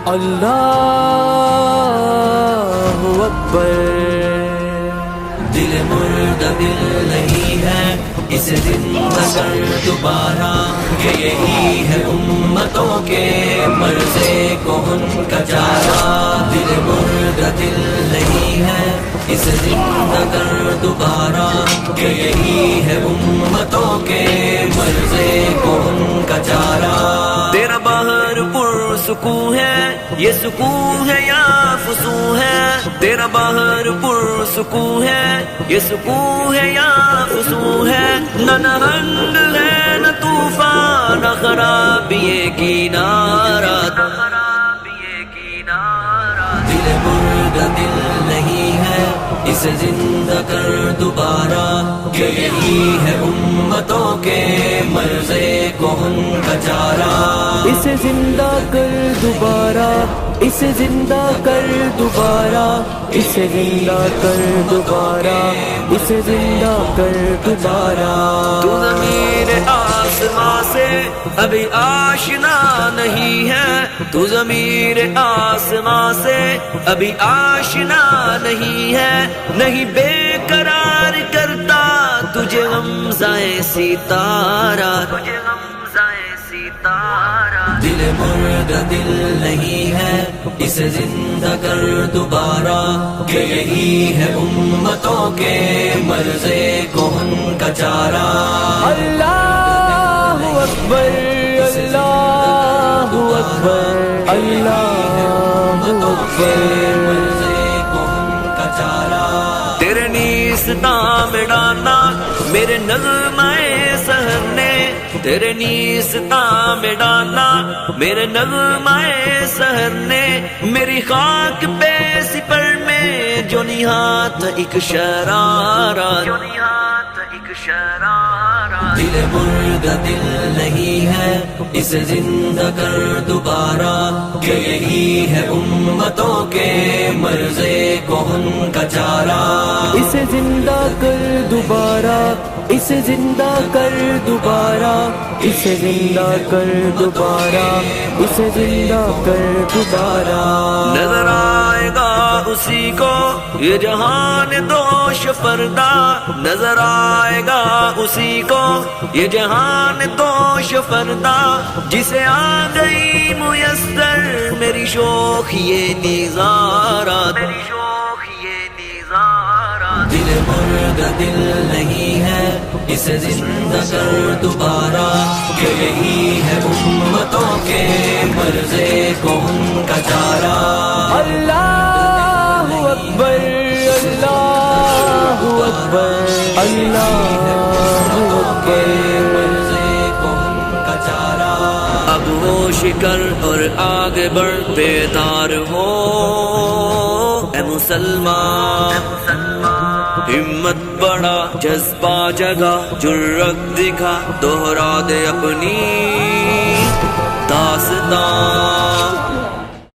اللہ اکبر۔ دل مردہ دل نہیں ہے اسے زندہ کر دوبارہ، کہ یہی ہے امتوں کے مرضے کو ان کا چارہ۔ دل مردہ دل نہیں ہے اسے زندہ کر دوبارہ، کہ یہی ہے امتوں کے مرضے کو ان کا چارہ۔ تیرا باہر پرسکون ہے یہ سکون ہے یا فسون ہے، تیرا باہر پرسکون ہے یہ سکون ہے یا فسون ہے، نہ نہنگ ہے نہ طوفان نہ خرابی کنارہ۔ دل مردہ دل نہیں ہے اسے زندہ کر دوبارہ، کہ یہی ہے امتوں کے مرضے کو ان کا چارہ۔ اسے زندہ کر دوبارہ، اسے زندہ کر دوبارہ، اسے زندہ کر دوبارہ، اسے زندہ کر دوبارہ۔ تو ضمیر آسماں سے ابھی آشنا نہیں ہے، تو ضمیر آسماں سے ابھی آشنا نہیں ہے، نہیں بے قرار کرتا تجھے غمزۂ ستارہ۔ دل مردہ دل نہیں ہے اسے زندہ کر دوبارہ، کہ یہی ہے امتوں کے مرضے کو ان کا چارہ۔ اللہ اکبر، اللہ اکبر، اللہ اکبر۔ تیرے نیستاں میں ڈالنا میرے نغمہ سحر نے، تیرے نیستاں میں ڈالنا میرے نغمہ سحر نے، میری خاک پہ سپر میں جو نہات ایک شرارہ۔ دل مردہ دل نہیں ہے اسے زندہ کر دوبارہ، کہ یہی ہے امتوں کے مرضے کو ان کا چارہ۔ اسے زندہ کر دوبارہ، اسے زندہ کر دوبارہ، اسے زندہ کر دوبارہ، اسے زندہ کر دوبارہ۔ نظر آئے گا اسی کو یہ جہان دوش پردہ، نظر آئے گا اسی کو یہ جہان دوش پردہ، جسے آ گئی میسر میری شوق یہ نظارہ۔ دل مردہ دل نہیں ہے اسے زندہ کر دوبارہ، کہ یہی ہے امتوں کے مرضے کو ان کا چارہ۔ اللہ اکبر، اللہ اکبر، اللہ اکبر۔ اب وہ شکر اور آگے بڑھ بیدار ہو اے مسلمان، ہمت بڑا جذبہ جگہ جرت دکھا، دوہرا دے اپنی داستان۔